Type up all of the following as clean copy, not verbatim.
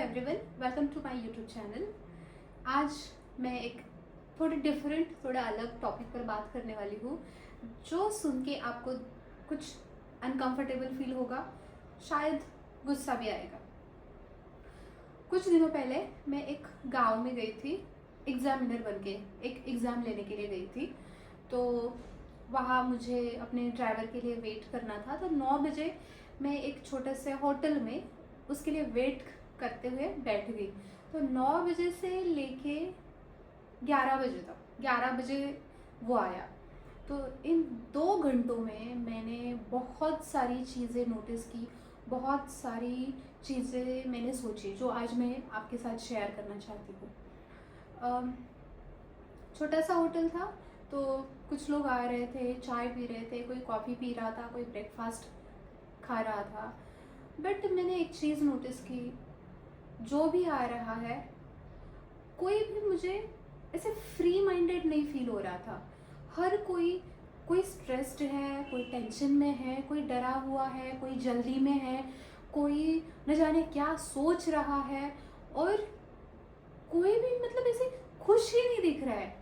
Everyone, welcome to my YouTube channel. आज मैं एक थोड़े डिफरेंट, थोड़ा अलग टॉपिक पर बात करने वाली हूँ, जो सुन के आपको कुछ अनकंफर्टेबल फील होगा, शायद गुस्सा भी आएगा। कुछ दिनों पहले मैं एक गांव में गई थी, एग्जामिनर बन के एक एग्ज़ाम लेने के लिए गई थी। तो वहाँ मुझे अपने ड्राइवर के लिए वेट करना था। तो 9 बजे मैं एक छोटे से होटल में उसके लिए वेट करते हुए बैठ गई। तो 9 बजे से लेके 11 बजे तक, 11 बजे वो आया। तो इन 2 घंटों में मैंने बहुत सारी चीज़ें नोटिस की, बहुत सारी चीज़ें मैंने सोची, जो आज मैं आपके साथ शेयर करना चाहती हूँ। छोटा सा होटल था, तो कुछ लोग आ रहे थे, चाय पी रहे थे, कोई कॉफ़ी पी रहा था, कोई ब्रेकफास्ट खा रहा था। बट मैंने एक चीज़ नोटिस की, जो भी आ रहा है कोई भी मुझे ऐसे फ्री माइंडेड नहीं फील हो रहा था। हर कोई स्ट्रेस्ड है, कोई टेंशन में है, कोई डरा हुआ है, कोई जल्दी में है, कोई न जाने क्या सोच रहा है, और कोई भी मतलब ऐसे खुश ही नहीं दिख रहा है।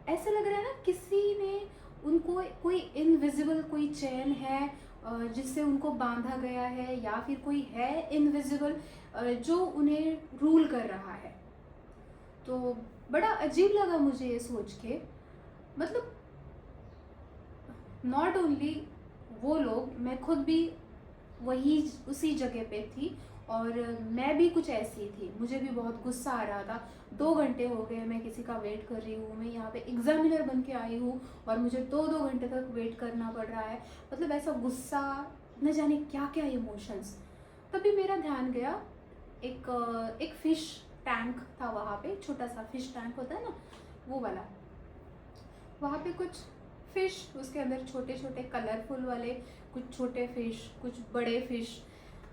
ऐसा लग रहा है ना किसी ने उनको कोई इनविजिबल कोई चैन है जिससे उनको बांधा गया है, या फिर कोई है इनविजिबल जो उन्हें रूल कर रहा है। तो बड़ा अजीब लगा मुझे ये सोच के। मतलब नॉट ओनली वो लोग, मैं खुद भी वही उसी जगह पे थी, और मैं भी कुछ ऐसी थी। मुझे भी बहुत गुस्सा आ रहा था। 2 घंटे हो गए मैं किसी का वेट कर रही हूँ, मैं यहाँ पे एग्जामिनर बन के आई हूँ और मुझे 2-2 घंटे तक वेट करना पड़ रहा है। मतलब ऐसा गुस्सा, न जाने क्या क्या इमोशंस। तभी मेरा ध्यान गया, एक फ़िश टैंक था वहाँ पे, छोटा सा फ़िश टैंक होता है ना, वो वाला। वहाँ पे कुछ फ़िश, उसके अंदर छोटे छोटे कलरफुल वाले कुछ छोटे फ़िश, कुछ बड़े फ़िश,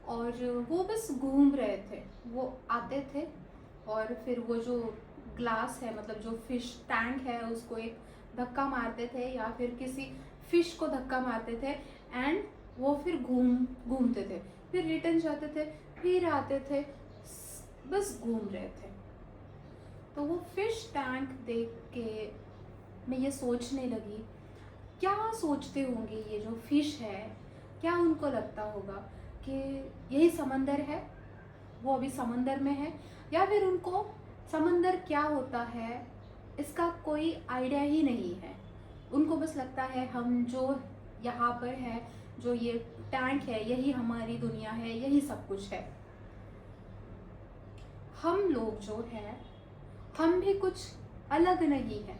और वो बस घूम रहे थे। वो आते थे और फिर वो जो ग्लास है, मतलब जो फ़िश टैंक है, उसको एक धक्का मारते थे, या फिर किसी फ़िश को धक्का मारते थे, एंड वो फिर घूमते थे, फिर रिटर्न जाते थे, फिर आते थे, बस घूम रहे थे। तो वो फ़िश टैंक देख के मैं ये सोचने लगी, क्या सोचते होंगे ये जो फ़िश है, क्या उनको लगता होगा कि यही समंदर है, वो अभी समंदर में है, या फिर उनको समंदर क्या होता है इसका कोई आइडिया ही नहीं है। उनको बस लगता है हम जो यहाँ पर है, जो ये टैंक है, यही हमारी दुनिया है, यही सब कुछ है। हम लोग जो है, हम भी कुछ अलग नहीं है।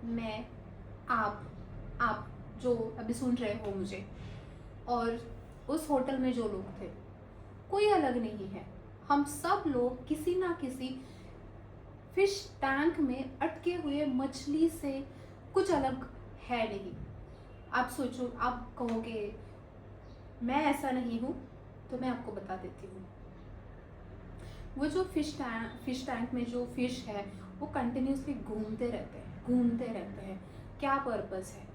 मैं, आप जो अभी सुन रहे हो मुझे, और उस होटल में जो लोग थे, कोई अलग नहीं है। हम सब लोग किसी ना किसी फिश टैंक में अटके हुए मछली से कुछ अलग है नहीं। आप सोचो, आप कहोगे मैं ऐसा नहीं हूँ, तो मैं आपको बता देती हूँ। वो जो फिश टैंक में जो फिश है, वो कंटिन्यूसली घूमते रहते हैं। क्या पर्पस है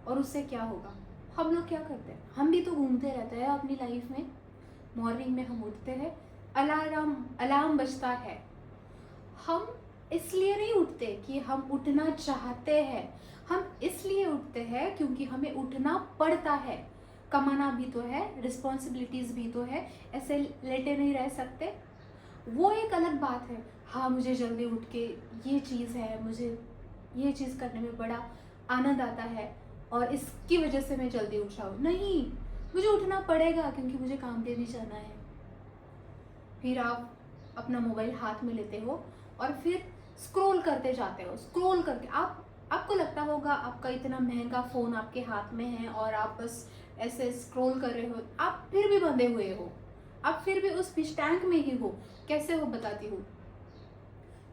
और उससे क्या होगा? हम लोग क्या करते हैं? हम भी तो घूमते रहते हैं अपनी लाइफ में। मॉर्निंग में हम उठते हैं, अलार्म बजता है। हम इसलिए नहीं उठते कि हम उठना चाहते हैं, हम इसलिए उठते हैं क्योंकि हमें उठना पड़ता है। कमाना भी तो है, रिस्पॉन्सिबिलिटीज़ भी तो है, ऐसे लेटे नहीं रह सकते। वो एक अलग बात है। हाँ, मुझे जल्दी उठ के ये चीज़ है, मुझे ये चीज़ करने में बड़ा आनंद आता है और इसकी वजह से मैं जल्दी उठ जाऊँ। नहीं, मुझे उठना पड़ेगा क्योंकि मुझे काम पे भी जाना है। फिर आप अपना मोबाइल हाथ में लेते हो और फिर स्क्रॉल करते जाते हो। स्क्रॉल करके आपको लगता होगा आपका इतना महंगा फ़ोन आपके हाथ में है और आप बस ऐसे स्क्रॉल कर रहे हो। आप फिर भी बंधे हुए हो, आप फिर भी उस फिश टैंक में ही हो। कैसे हो बताती हूँ।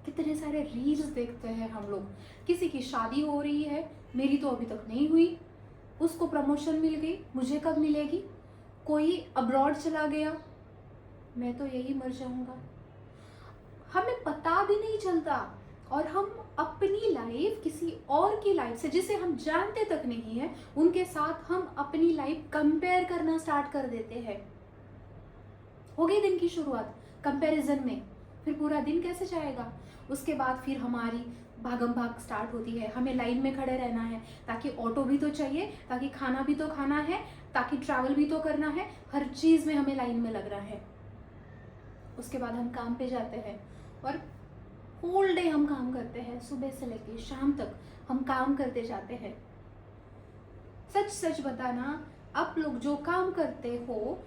कितने सारे रील्स देखते हैं हम लोग। किसी की शादी हो रही है, मेरी तो अभी तक नहीं हुई, उसको प्रमोशन मिल गई, मुझे कब मिलेगी? कोई अब्रॉड चला गया, मैं तो यही मर जाऊंगा। हमें पता भी नहीं चलता, और हम अपनी लाइफ किसी और की लाइफ से, जिसे हम जानते तक नहीं है, उनके साथ हम अपनी लाइफ कंपेयर करना स्टार्ट कर देते हैं। हो गई दिन की शुरुआत, कंपैरिजन में, फिर पूरा दिन कैसे जाएगा। उसके बाद फिर हमारी भागम भाग स्टार्ट होती है, हमें लाइन में खड़े रहना है, ताकि ऑटो भी तो चाहिए, ताकि खाना भी तो खाना है, ताकि ट्रैवल भी तो करना है, हर चीज़ में हमें लाइन में लग रहा है। उसके बाद हम काम पे जाते हैं और होल डे हम काम करते हैं, सुबह से लेके शाम तक हम काम करते जाते हैं। सच सच बताना, आप लोग जो काम करते हो,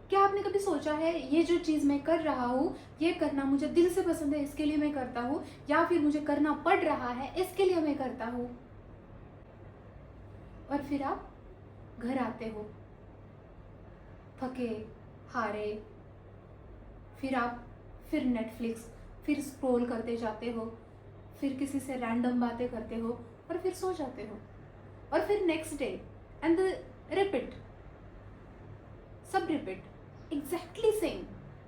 क्या आपने कभी सोचा है ये जो चीज़ मैं कर रहा हूँ, ये करना मुझे दिल से पसंद है इसके लिए मैं करता हूँ, या फिर मुझे करना पड़ रहा है इसके लिए मैं करता हूँ। और फिर आप घर आते हो थके हारे, फिर नेटफ्लिक्स, फिर स्क्रॉल करते जाते हो, फिर किसी से रैंडम बातें करते हो और फिर सो जाते हो, और फिर नेक्स्ट डे एंड रिपीट, सब रिपीट एग्जैक्टली सेम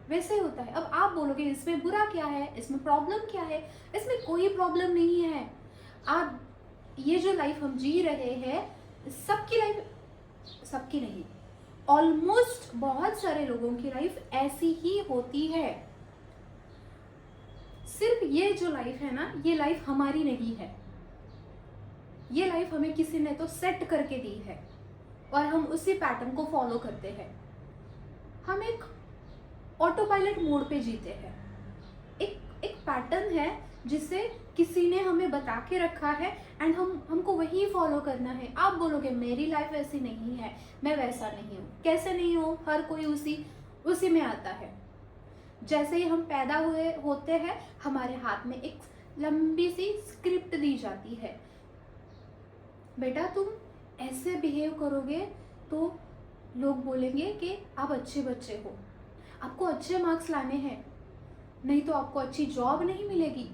वैसे होता है। अब आप बोलोगे इसमें बुरा क्या है, इसमें प्रॉब्लम क्या है, इसमें कोई प्रॉब्लम नहीं है। आप ये जो लाइफ हम जी रहे हैं, सबकी लाइफ, सबकी नहीं, ऑलमोस्ट बहुत सारे लोगों की लाइफ ऐसी ही होती है। सिर्फ ये जो लाइफ है ना, ये लाइफ हमारी नहीं है, ये लाइफ हमें किसी ने तो सेट करके दी है और हम उसी पैटर्न को फॉलो करते हैं। हम एक ऑटो पायलट मोड पे जीते हैं, एक पैटर्न है जिसे किसी ने हमें बता के रखा है एंड हमको वही फॉलो करना है। आप बोलोगे मेरी लाइफ ऐसी नहीं है, मैं वैसा नहीं हूँ, कैसे नहीं हो, हर कोई उसी में आता है। जैसे ही हम पैदा होते हैं, हमारे हाथ में एक लंबी सी स्क्रिप्ट दी जाती है, बेटा तुम ऐसे बिहेव करोगे तो लोग बोलेंगे कि आप अच्छे बच्चे हो, आपको अच्छे मार्क्स लाने हैं, नहीं तो आपको अच्छी जॉब नहीं मिलेगी।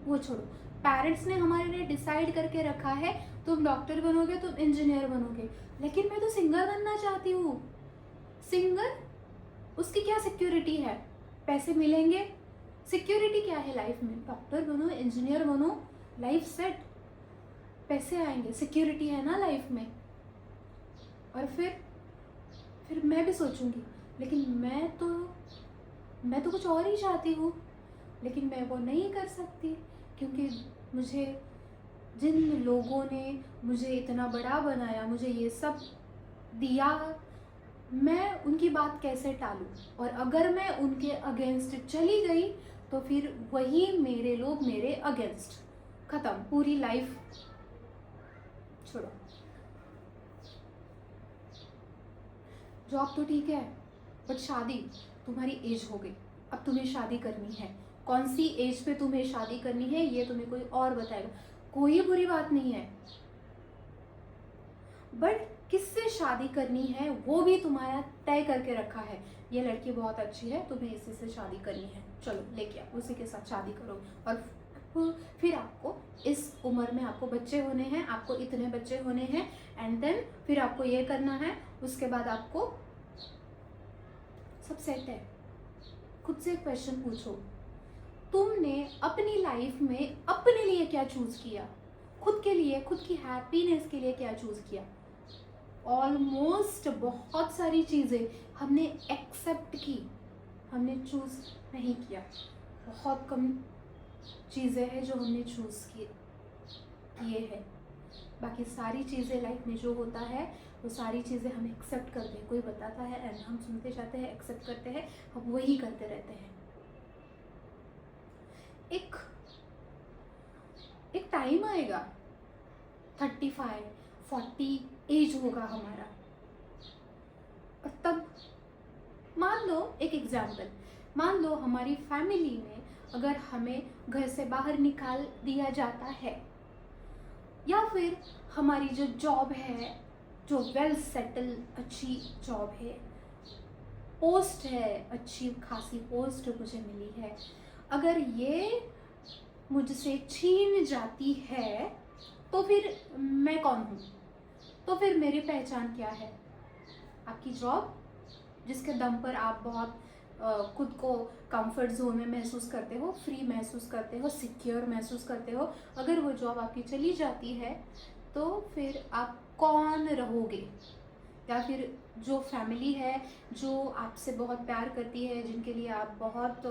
वो छोड़ो, पेरेंट्स ने हमारे लिए डिसाइड करके रखा है तुम डॉक्टर बनोगे, तुम इंजीनियर बनोगे, लेकिन मैं तो सिंगर बनना चाहती हूँ। सिंगर, उसकी क्या सिक्योरिटी है, पैसे मिलेंगे, सिक्योरिटी क्या है लाइफ में, डॉक्टर बनो, इंजीनियर बनो, लाइफ सेट, पैसे आएंगे, सिक्योरिटी है ना लाइफ में। और फिर मैं भी सोचूंगी, लेकिन मैं तो कुछ और ही चाहती हूँ, लेकिन मैं वो नहीं कर सकती, क्योंकि मुझे जिन लोगों ने मुझे इतना बड़ा बनाया, मुझे ये सब दिया, मैं उनकी बात कैसे टालूं। और अगर मैं उनके अगेंस्ट चली गई तो फिर वही मेरे लोग मेरे अगेंस्ट, खत्म, पूरी लाइफ छोड़ो। जॉब तो ठीक है, बट शादी, तुम्हारी एज हो गई, अब तुम्हें शादी करनी है, कौन सी एज पे तुम्हें शादी करनी है ये तुम्हें कोई और बताएगा, कोई बुरी बात नहीं है, बट किससे शादी करनी है वो भी तुम्हारा तय करके रखा है। ये लड़की बहुत अच्छी है, तुम्हें इसी से शादी करनी है, चलो लेके आओ, उसी के साथ शादी करो। और फिर आपको इस उम्र में आपको बच्चे होने हैं, आपको इतने बच्चे होने हैं, एंड देन फिर आपको ये करना है, उसके बाद आपको सब सेट है। खुद से एक क्वेश्चन पूछो, तुमने अपनी लाइफ में अपने लिए क्या चूज किया, खुद के लिए, खुद की हैप्पीनेस के लिए क्या चूज किया। ऑलमोस्ट बहुत सारी चीज़ें हमने एक्सेप्ट की, हमने चूज नहीं किया। बहुत कम चीज़ें हैं जो हमने चूज किए हैं, बाकी सारी चीज़ें लाइफ में जो होता है वो सारी चीज़ें हम एक्सेप्ट करते हैं। कोई बताता है एंड हम सुनते जाते हैं, एक्सेप्ट करते हैं, हम वही करते रहते हैं। एक टाइम आएगा, 35-40 एज होगा हमारा, और तब मान लो, एक एग्जाम्पल, मान लो हमारी फैमिली में अगर हमें घर से बाहर निकाल दिया जाता है, या फिर हमारी जो जॉब है, जो वेल सेटल अच्छी जॉब है, पोस्ट है, अच्छी खासी पोस्ट मुझे मिली है, अगर ये मुझसे छीन जाती है तो फिर मैं कौन हूँ, तो फिर मेरी पहचान क्या है। आपकी जॉब, जिसके दम पर आप बहुत खुद को कंफर्ट जोन में महसूस करते हो, फ्री महसूस करते हो, सिक्योर महसूस करते हो, अगर वो जॉब आपकी चली जाती है तो फिर आप कौन रहोगे। या फिर जो फैमिली है जो आपसे बहुत प्यार करती है, जिनके लिए आप बहुत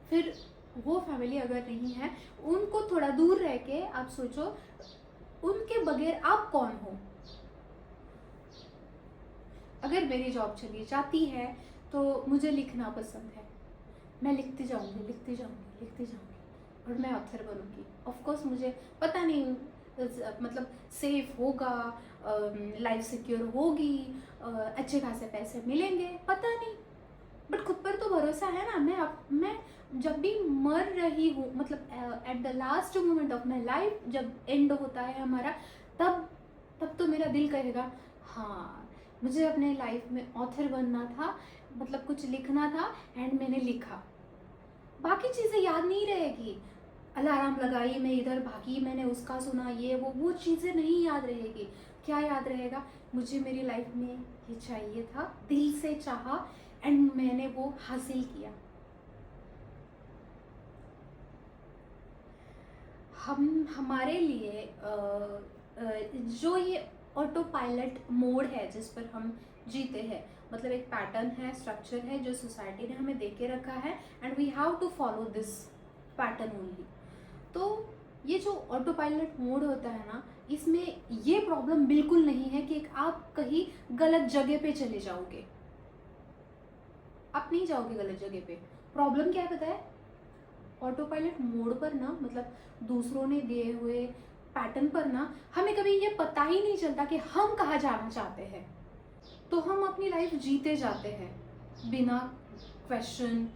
फिर वो फैमिली अगर नहीं है, उनको थोड़ा दूर रह के आप सोचो उनके बगैर आप कौन हो। अगर मेरी जॉब चली जाती है तो मुझे लिखना पसंद है, मैं लिखती जाऊंगी लिखती जाऊंगी लिखती जाऊंगी और मैं ऑथर बनूंगी। ऑफ कोर्स मुझे पता नहीं मतलब सेफ होगा, लाइफ सिक्योर होगी, अच्छे खासे पैसे मिलेंगे, पता नहीं, बट खुद पर तो भरोसा है ना। मैं जब भी मर रही हूँ, मतलब at the last moment of my life, जब एंड होता है हमारा, तब तब तो मेरा दिल कहेगा हाँ मुझे अपने लाइफ में ऑथर बनना था, मतलब कुछ लिखना था एंड मैंने लिखा। बाकी चीज़ें याद नहीं रहेगी, अलार्म लगाई, मैं इधर भागी, मैंने उसका सुना, ये वो चीज़ें नहीं याद रहेगी। क्या याद रहेगा, मुझे मेरी लाइफ में ये चाहिए था, दिल से चाहा एंड मैंने वो हासिल किया। हम हमारे लिए जो ये ऑटो पायलट मोड है जिस पर हम जीते हैं, मतलब एक पैटर्न है, स्ट्रक्चर है जो सोसाइटी ने हमें दे के रखा है and we have to follow this pattern only. तो ये जो ऑटो पायलट मोड होता है ना, इसमें ये प्रॉब्लम बिल्कुल नहीं है कि आप कहीं गलत जगह पे चले जाओगे। आप नहीं जाओगे गलत जगह पे। प्रॉब्लम क्या है पता है, ऑटो पायलट मोड पर ना, मतलब दूसरों ने दिए हुए पैटर्न पर ना, हमें कभी ये पता ही नहीं चलता कि हम कहाँ जाना चाहते हैं। तो हम अपनी लाइफ जीते जाते हैं बिना क्वेश्चन,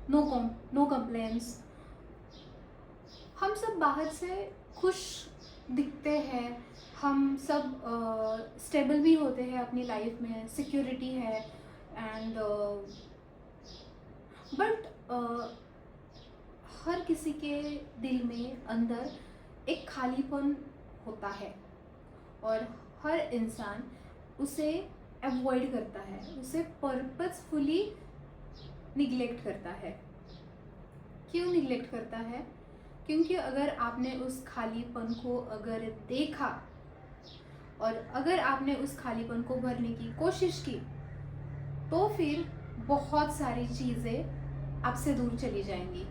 नो कंप्लेंट्स। हम सब बाहर से खुश दिखते हैं, हम सब स्टेबल भी होते हैं अपनी लाइफ में, सिक्योरिटी है एंड बट हर किसी के दिल में अंदर एक खालीपन होता है और हर इंसान उसे अवॉइड करता है, उसे पर्पसफुली निगलेक्ट करता है। क्यों निगलेक्ट करता है? क्योंकि अगर आपने उस खालीपन को अगर देखा और अगर आपने उस खालीपन को भरने की कोशिश की, तो फिर बहुत सारी चीज़ें आपसे दूर चली जाएंगी।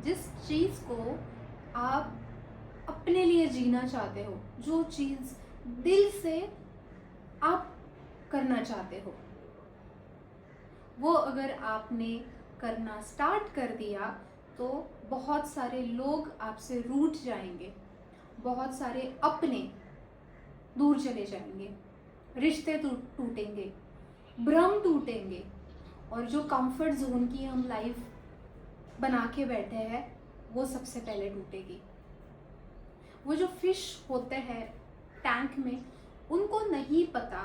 जिस चीज़ को आप अपने लिए जीना चाहते हो, जो चीज़ दिल से आप करना चाहते हो, वो अगर आपने करना स्टार्ट कर दिया तो बहुत सारे लोग आपसे रूठ जाएंगे, बहुत सारे अपने दूर चले जाएंगे, रिश्ते टूटेंगे, भ्रम टूटेंगे और जो कंफर्ट जोन की हम लाइफ बना के बैठे हैं वो सबसे पहले टूटेगी। वो जो फिश होते हैं टैंक में, उनको नहीं पता,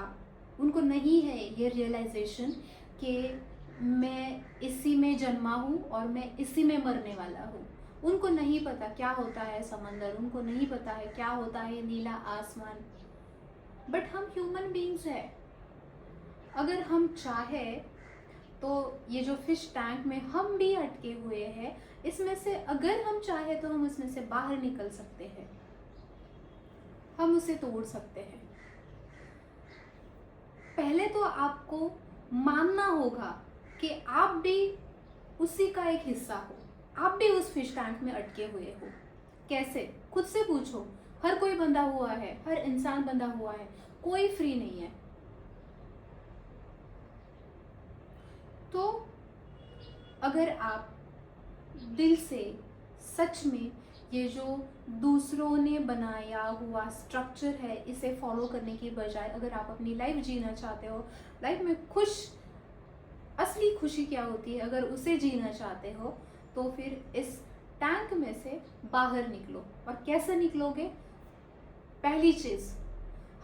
उनको नहीं है ये रियलाइजेशन कि मैं इसी में जन्मा हूँ और मैं इसी में मरने वाला हूँ। उनको नहीं पता क्या होता है समंदर, उनको नहीं पता है क्या होता है नीला आसमान। बट हम ह्यूमन बीइंग्स हैं, अगर हम चाहे तो ये जो फिश टैंक में हम भी अटके हुए हैं, इसमें से अगर हम चाहे तो हम इसमें से बाहर निकल सकते हैं, हम उसे तोड़ सकते हैं। पहले तो आपको मानना होगा कि आप भी उसी का एक हिस्सा हो, आप भी उस फिश टैंक में अटके हुए हो। कैसे? खुद से पूछो। हर कोई बंधा हुआ है, हर इंसान बंधा हुआ है, कोई फ्री नहीं है। तो अगर आप दिल से सच में ये जो दूसरों ने बनाया हुआ स्ट्रक्चर है इसे फॉलो करने की बजाय अगर आप अपनी लाइफ जीना चाहते हो, लाइफ में खुश, असली खुशी क्या होती है, अगर उसे जीना चाहते हो, तो फिर इस टैंक में से बाहर निकलो। और कैसे निकलोगे? पहली चीज़,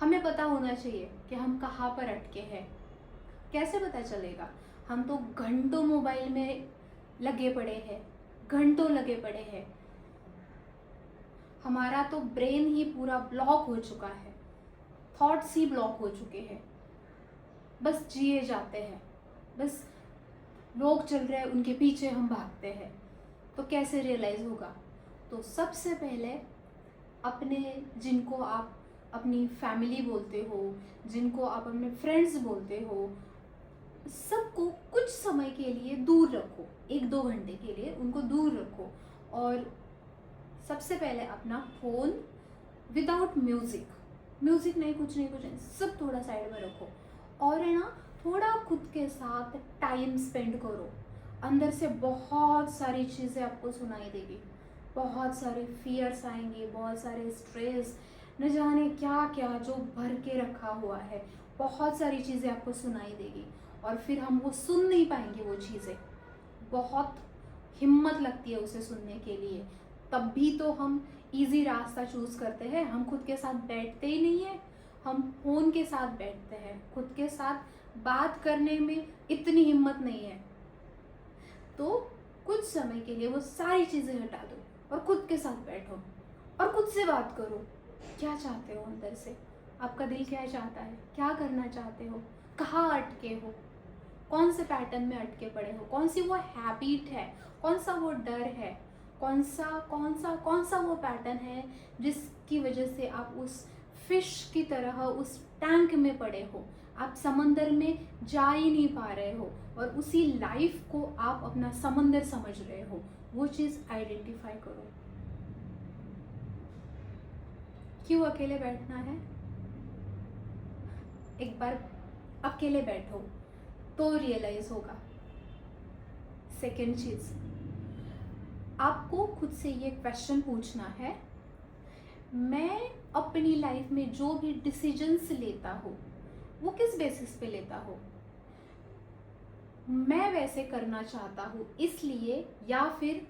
हमें पता होना चाहिए कि हम कहाँ पर अटके हैं। कैसे पता चलेगा? हम तो घंटों मोबाइल में लगे पड़े हैं, घंटों लगे पड़े हैं, हमारा तो ब्रेन ही पूरा ब्लॉक हो चुका है, थॉट्स ही ब्लॉक हो चुके हैं, बस जिए जाते हैं, बस लोग चल रहे हैं उनके पीछे हम भागते हैं। तो कैसे रियलाइज़ होगा? तो सबसे पहले अपने, जिनको आप अपनी फैमिली बोलते हो, जिनको आप अपने फ्रेंड्स बोलते हो, सबको कुछ समय के लिए दूर रखो, 1-2 घंटे के लिए उनको दूर रखो। और सबसे पहले अपना फ़ोन विदाउट म्यूज़िक, म्यूज़िक नहीं, कुछ नहीं, कुछ नहीं, सब थोड़ा साइड में रखो। और है ना, थोड़ा खुद के साथ टाइम स्पेंड करो। अंदर से बहुत सारी चीज़ें आपको सुनाई देगी, बहुत सारे फियर्स आएंगे, बहुत सारे स्ट्रेस, न जाने क्या क्या जो भर के रखा हुआ है, बहुत सारी चीज़ें आपको सुनाई देगी। और फिर हम वो सुन नहीं पाएंगे, वो चीज़ें बहुत हिम्मत लगती है उसे सुनने के लिए। तब भी तो हम इजी रास्ता चूज़ करते हैं, हम खुद के साथ बैठते ही नहीं है, हम फ़ोन के साथ बैठते हैं। खुद के साथ बात करने में इतनी हिम्मत नहीं है, तो कुछ समय के लिए वो सारी चीज़ें हटा दो और खुद के साथ बैठो और खुद से बात करो। क्या चाहते हो अंदर से? आपका दिल क्या चाहता है? क्या करना चाहते हो? कहाँ अटके हो? कौन से पैटर्न में अटके पड़े हो? कौन सी वो हैबिट है? कौन सा वो डर है? कौन सा वो पैटर्न है जिसकी वजह से आप उस फिश की तरह उस टैंक में पड़े हो? आप समंदर में जा ही नहीं पा रहे हो और उसी लाइफ को आप अपना समंदर समझ रहे हो। वो चीज़ आइडेंटिफाई करो। क्यों अकेले बैठना है? एक बार अकेले बैठो तो रियलाइज होगा। सेकेंड चीज़, आपको खुद से ये क्वेश्चन पूछना है, मैं अपनी लाइफ में जो भी डिसीजंस लेता हूँ वो किस बेसिस पे लेता हूँ? मैं वैसे करना चाहता हूँ इसलिए, या फिर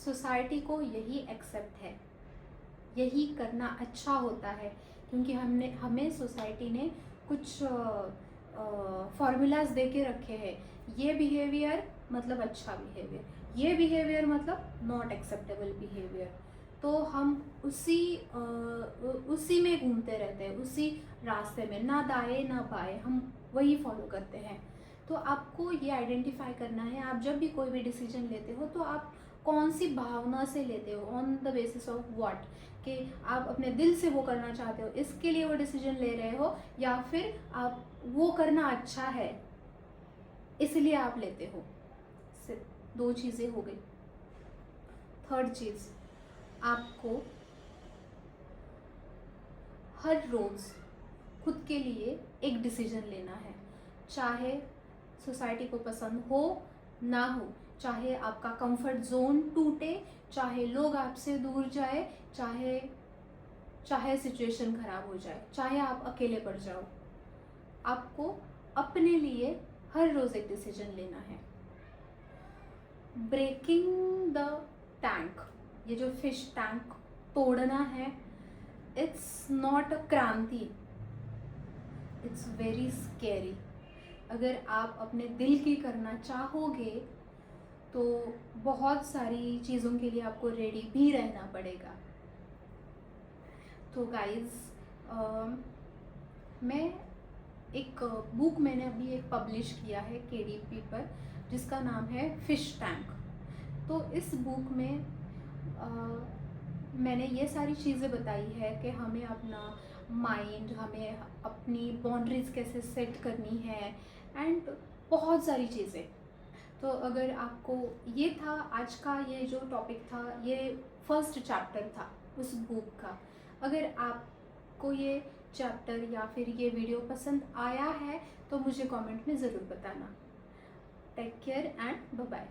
सोसाइटी को यही एक्सेप्ट है, यही करना अच्छा होता है, क्योंकि हमें सोसाइटी ने कुछ फॉर्मूलाज दे के रखे हैं। ये बिहेवियर मतलब अच्छा बिहेवियर, ये बिहेवियर मतलब नॉट एक्सेप्टेबल बिहेवियर। तो हम उसी में घूमते रहते हैं, उसी रास्ते में, ना दाएं ना बाएं, हम वही फॉलो करते हैं। तो आपको ये आइडेंटिफाई करना है, आप जब भी कोई भी डिसीजन लेते हो तो आप कौन सी भावना से लेते हो, on the basis of what, कि आप अपने दिल से वो करना चाहते हो इसके लिए वो डिसीजन ले रहे हो, या फिर आप वो करना अच्छा है इसलिए आप लेते हो। सिर्फ 2 चीज़ें हो गई। थर्ड चीज़, आपको हर रोज़ खुद के लिए एक डिसीजन लेना है, चाहे सोसाइटी को पसंद हो ना हो, चाहे आपका कंफर्ट जोन टूटे, चाहे लोग आपसे दूर जाए, चाहे सिचुएशन खराब हो जाए, चाहे आप अकेले पड़ जाओ, आपको अपने लिए हर रोज़ एक डिसीजन लेना है। ब्रेकिंग द टैंक, ये जो फिश टैंक तोड़ना है, इट्स नॉट अ क्रांति, इट्स वेरी स्कैरी। अगर आप अपने दिल की करना चाहोगे तो बहुत सारी चीज़ों के लिए आपको रेडी भी रहना पड़ेगा। तो गाइज़, मैं एक बुक मैंने अभी एक पब्लिश किया है KDP पर, जिसका नाम है फिश टैंक। तो इस बुक में मैंने ये सारी चीज़ें बताई है कि हमें अपना माइंड, हमें अपनी बाउंड्रीज़ कैसे सेट करनी है, एंड बहुत सारी चीज़ें। तो अगर आपको ये था आज का, ये जो टॉपिक था, ये फर्स्ट चैप्टर था उस बुक का। अगर आपको ये चैप्टर या फिर ये वीडियो पसंद आया है तो मुझे कमेंट में ज़रूर बताना। Take care and bye bye.